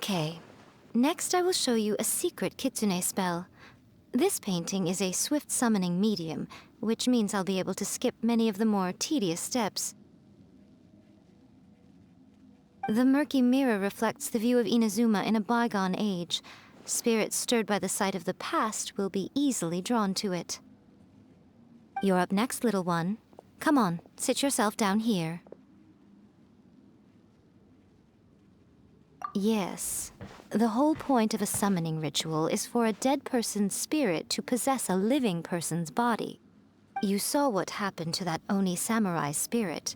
Okay. Next I will show you a secret kitsune spell. This painting is a swift summoning medium, which means I'll be able to skip many of the more tedious steps. The murky mirror reflects the view of Inazuma in a bygone age. Spirits stirred by the sight of the past will be easily drawn to it. You're up next, little one. Come on, sit yourself down here. Yes. The whole point of a summoning ritual is for a dead person's spirit to possess a living person's body. You saw what happened to that Oni samurai spirit.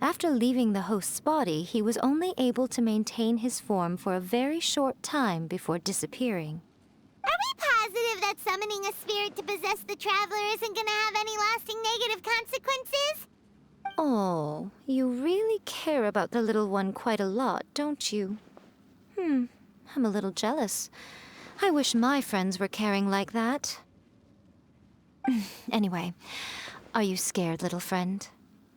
After leaving the host's body, he was only able to maintain his form for a very short time before disappearing. Are we positive that summoning a spirit to possess the Traveler isn't gonna have any lasting negative consequences? Oh, you really care about the little one quite a lot, don't you? I'm a little jealous. I wish my friends were caring like that. Anyway, are you scared, little friend?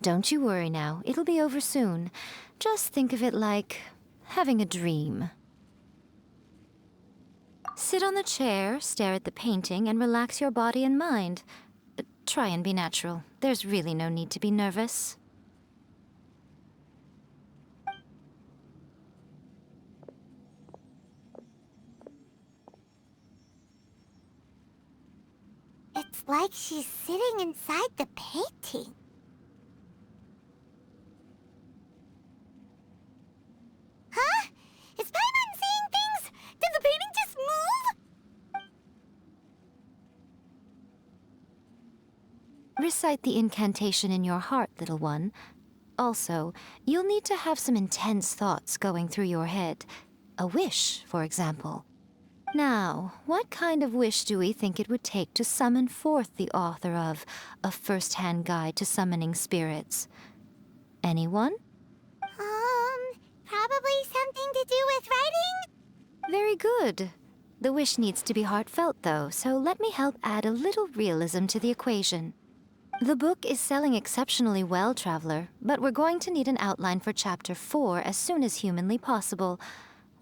Don't you worry now, it'll be over soon. Just think of it like having a dream. Sit on the chair, stare at the painting, and relax your body and mind. Try and be natural. There's really no need to be nervous. It's like she's sitting inside the painting. Huh? Is Paimon seeing things? Did the painting just move? Recite the incantation in your heart, little one. Also, you'll need to have some intense thoughts going through your head. A wish, for example. Now, what kind of wish do we think it would take to summon forth the author of A First-Hand Guide to Summoning Spirits? Anyone? Probably something to do with writing? Very good. The wish needs to be heartfelt, though, so let me help add a little realism to the equation. The book is selling exceptionally well, Traveler, but we're going to need an outline for Chapter 4 as soon as humanly possible.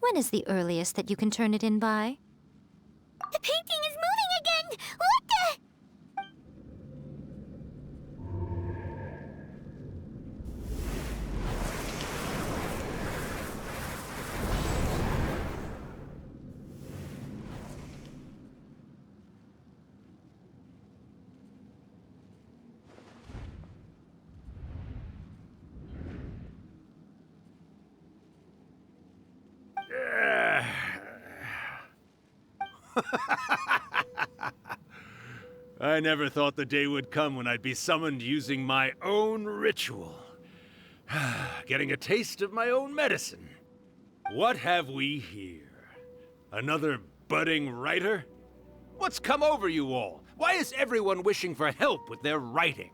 When is the earliest that you can turn it in by? The painting is moving again! What the? I never thought the day would come when I'd be summoned using my own ritual. Getting a taste of my own medicine. What have we here? Another budding writer? What's come over you all? Why is everyone wishing for help with their writing?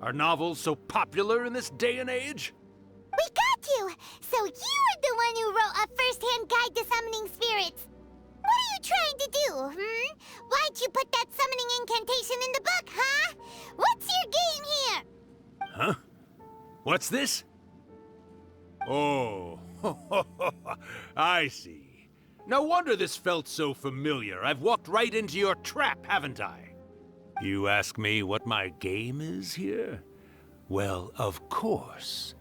Are novels so popular in this day and age? We got you! So you are the one who wrote A First-Hand Guide to Summoning Spirits! What are you trying to do, Why'd you put that summoning incantation in the book, huh? What's your game here? Huh? What's this? Oh, I see. No wonder this felt so familiar. I've walked right into your trap, haven't I? You ask me what my game is here? Well, of course.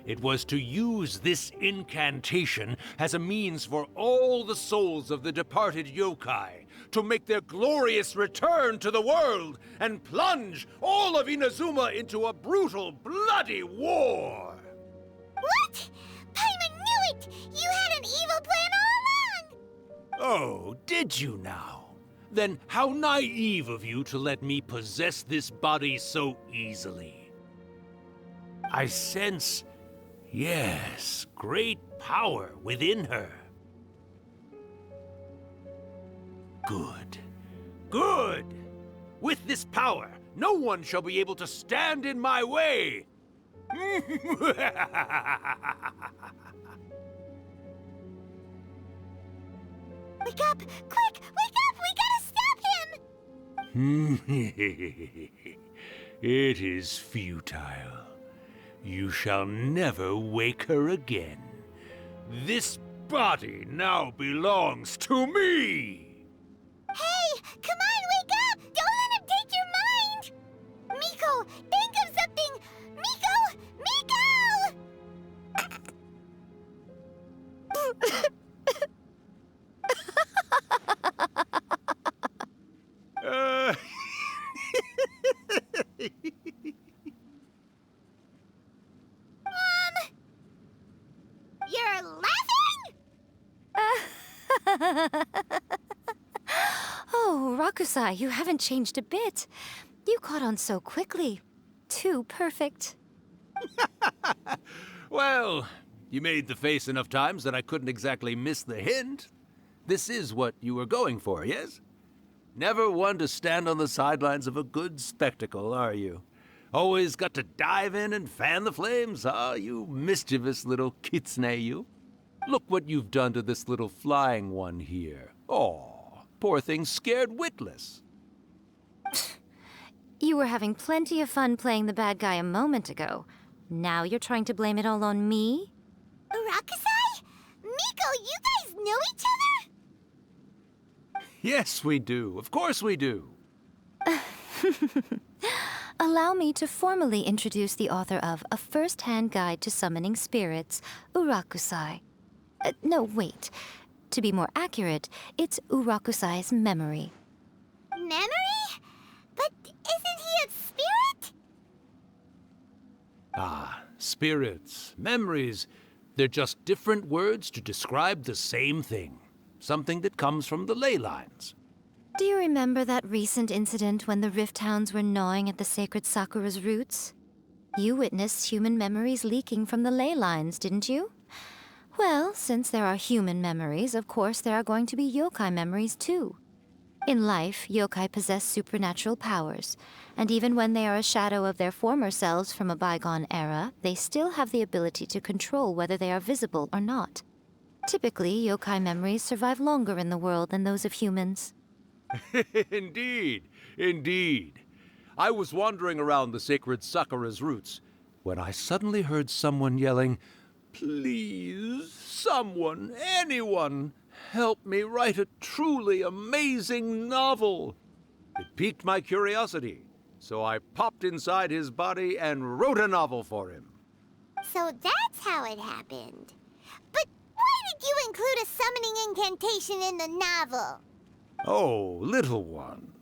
It was to use this incantation as a means for all the souls of the departed yokai to make their glorious return to the world and plunge all of Inazuma into a brutal, bloody war! What? Paimon knew it! You had an evil plan all along! Oh, did you now? Then how naive of you to let me possess this body so easily. I sense... yes, great power within her. Good. Good! With this power, no one shall be able to stand in my way! Wake up! Quick! Wake up! We gotta stop him! It is futile. You shall never wake her again. This body now belongs to me! Hey, come on, wake up! Don't let him take your mind! Miko, think of something! Miko! Uh... You're laughing? Oh, Rakusai, you haven't changed a bit. You caught on so quickly. Too perfect. Well, you made the face enough times that I couldn't exactly miss the hint. This is what you were going for, yes? Never one to stand on the sidelines of a good spectacle, are you? Always got to dive in and fan the flames, huh? You mischievous little kitsune, you. Look what you've done to this little flying one here. Aw, poor thing scared witless. You were having plenty of fun playing the bad guy a moment ago. Now you're trying to blame it all on me? Rakusai? Miko, you guys know each other? Yes, we do. Of course we do. Allow me to formally introduce the author of A First-Hand Guide to Summoning Spirits, Urakusai. No, wait. To be more accurate, it's Urakusai's memory. Memory? But isn't he a spirit? Ah, spirits, memories. They're just different words to describe the same thing. Something that comes from the ley lines. Do you remember that recent incident when the Rift Hounds were gnawing at the sacred Sakura's roots? You witnessed human memories leaking from the ley lines, didn't you? Well, since there are human memories, of course there are going to be yokai memories too. In life, yokai possess supernatural powers, and even when they are a shadow of their former selves from a bygone era, they still have the ability to control whether they are visible or not. Typically, yokai memories survive longer in the world than those of humans. Indeed, indeed. I was wandering around the sacred Sakura's roots when I suddenly heard someone yelling, "Please, someone, anyone, help me write a truly amazing novel." It piqued my curiosity, so I popped inside his body and wrote a novel for him. So that's how it happened. But why did you include a summoning incantation in the novel? Oh, little one.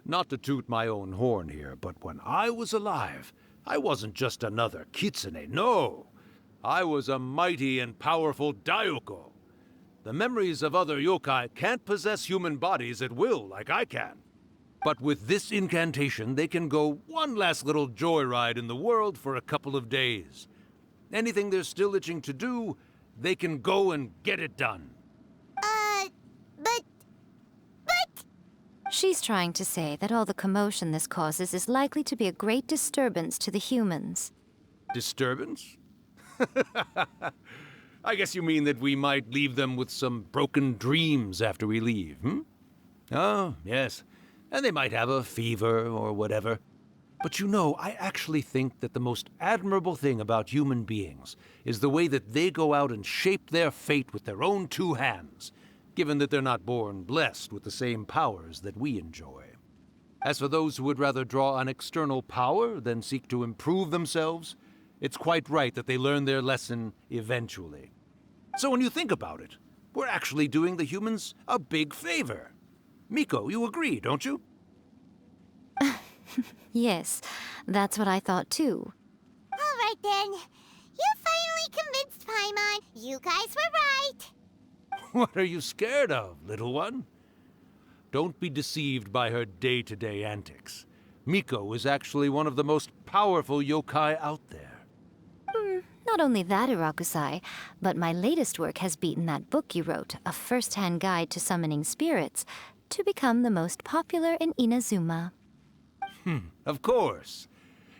Not to toot my own horn here, but when I was alive, I wasn't just another kitsune, no. I was a mighty and powerful daioko. The memories of other yokai can't possess human bodies at will like I can. But with this incantation, they can go one last little joyride in the world for a couple of days. Anything they're still itching to do, they can go and get it done. But... She's trying to say that all the commotion this causes is likely to be a great disturbance to the humans. Disturbance? I guess you mean that we might leave them with some broken dreams after we leave, hmm? Oh, yes. And they might have a fever or whatever. But you know, I actually think that the most admirable thing about human beings is the way that they go out and shape their fate with their own two hands, given that they're not born blessed with the same powers that we enjoy. As for those who would rather draw on external power than seek to improve themselves, it's quite right that they learn their lesson eventually. So when you think about it, we're actually doing the humans a big favor. Miko, you agree, don't you? Yes, that's what I thought too. all right then. You finally convinced Paimon. You guys were right. What are you scared of, little one? Don't be deceived by her day-to-day antics. Miko is actually one of the most powerful yokai out there. Not only that, Urakusai, but my latest work has beaten that book you wrote, A First-Hand Guide to Summoning Spirits, to become the most popular in Inazuma. Of course.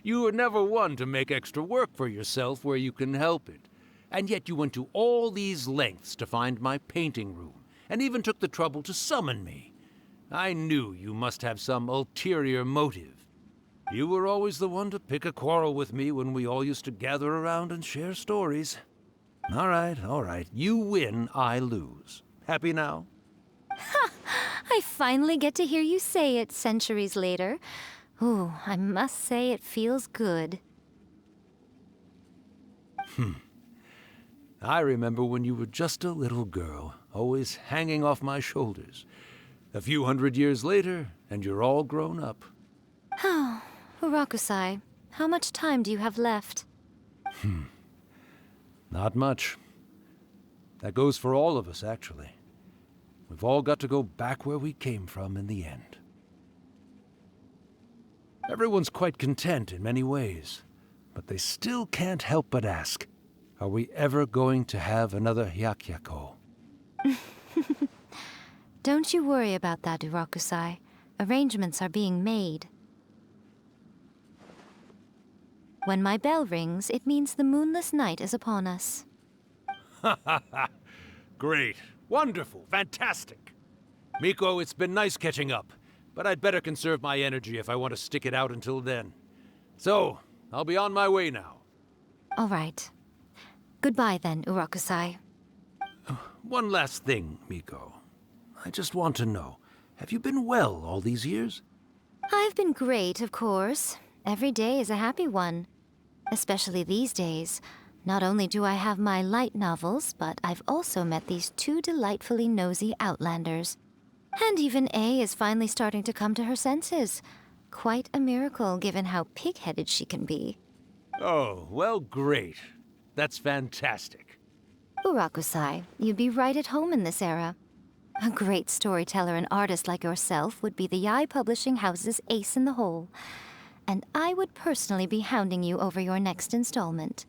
You were never one to make extra work for yourself where you can help it. And yet you went to all these lengths to find my painting room, and even took the trouble to summon me. I knew you must have some ulterior motive. You were always the one to pick a quarrel with me when we all used to gather around and share stories. All right, all right. You win, I lose. Happy now? I finally get to hear you say it centuries later. Ooh, I must say it feels good. I remember when you were just a little girl, always hanging off my shoulders. A few hundred years later, and you're all grown up. Oh, Urakusai, how much time do you have left? Not much. That goes for all of us, actually. We've all got to go back where we came from in the end. Everyone's quite content in many ways, but they still can't help but ask, are we ever going to have another Hyakyako? Don't you worry about that, Urakusai. Arrangements are being made. When my bell rings, it means the moonless night is upon us. Great. Wonderful. Fantastic. Miko, it's been nice catching up, but I'd better conserve my energy if I want to stick it out until then. So, I'll be on my way now. All right. Goodbye then, Urakusai. One last thing, Miko. I just want to know, have you been well all these years? I've been great, of course. Every day is a happy one. Especially these days. Not only do I have my light novels, but I've also met these two delightfully nosy outlanders. And even A is finally starting to come to her senses. Quite a miracle, given how pig-headed she can be. Oh, well, great. That's fantastic. Urakusai, you'd be right at home in this era. A great storyteller and artist like yourself would be the Yae Publishing House's ace in the hole. And I would personally be hounding you over your next installment.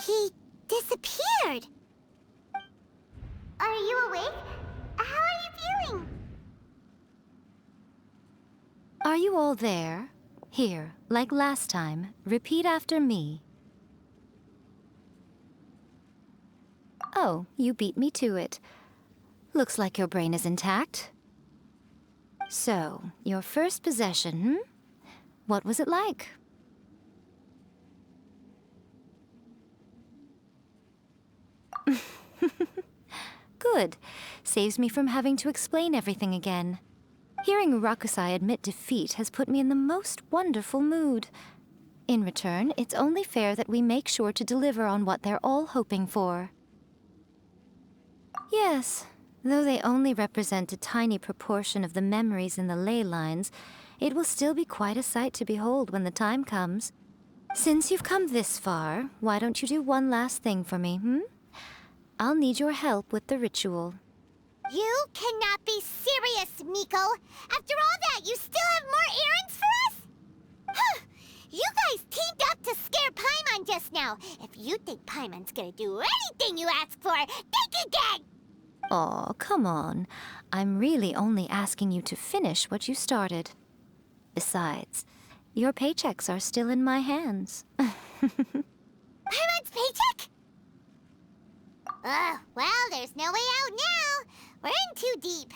He disappeared. Are you awake? How are you feeling? Are you all there? Here, like last time, repeat after me. Oh, you beat me to it. Looks like your brain is intact. So, your first possession, What was it like? Good. Saves me from having to explain everything again. Hearing Rakusai admit defeat has put me in the most wonderful mood. In return, it's only fair that we make sure to deliver on what they're all hoping for. Yes, though they only represent a tiny proportion of the memories in the ley lines, it will still be quite a sight to behold when the time comes. Since you've come this far, why don't you do one last thing for me, I'll need your help with the ritual. You cannot be serious, Miko! After all that, you still have more errands for us? You guys teamed up to scare Paimon just now. If you think Paimon's gonna do anything you ask for, think again! Aw, come on. I'm really only asking you to finish what you started. Besides, your paychecks are still in my hands. Paimon's paycheck? Well, there's no way out now. We're in too deep.